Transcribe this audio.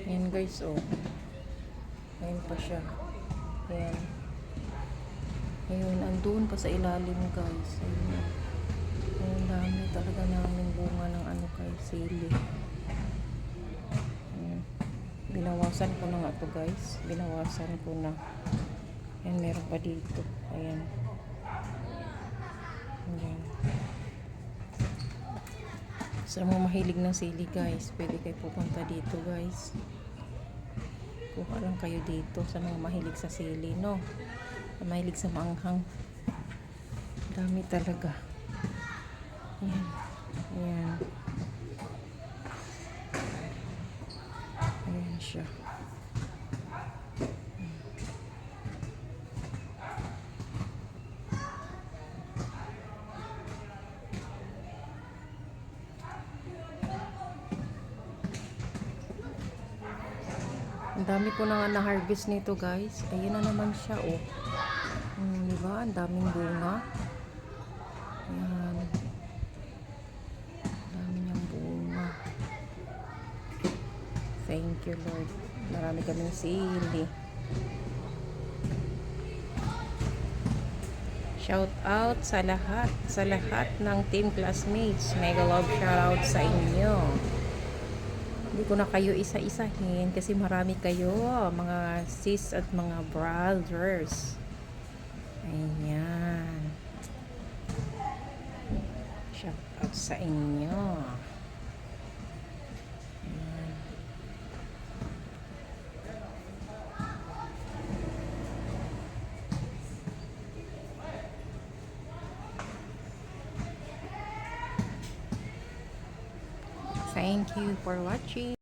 Ayan guys, oh. Ayan pa siya. Ayan. Ngayon, andun pa sa ilalim guys. Ayan. Ayan, dami talaga namin bunga ng ano kay sili. Ayan. Binawasan ko na nga to guys. Binawasan ko na. Ayan, meron pa dito. Ayan. Ayan. Sa mga mahilig ng sili guys, pwede kayo pupunta dito guys. Kuha lang kayo dito sa mga mahilig sa sili, no? Mahilig sa maanghang. Dami talaga. Ayan. Ayan. Ayan siya. Ang dami ko na nga na-harvest nito guys. Ayun na naman siya, oh. Diba? Ang daming bunga. Ayan. Ang dami niyang bunga. Thank you, Lord. Marami kaming sili. Shout out sa lahat ng team classmates. Mega love shout out sa inyo. Hindi ko na kayo isa-isahin kasi marami kayo, mga sis at mga brothers. Ayan. Shout out sa inyo. Ayan. Thank you for watching.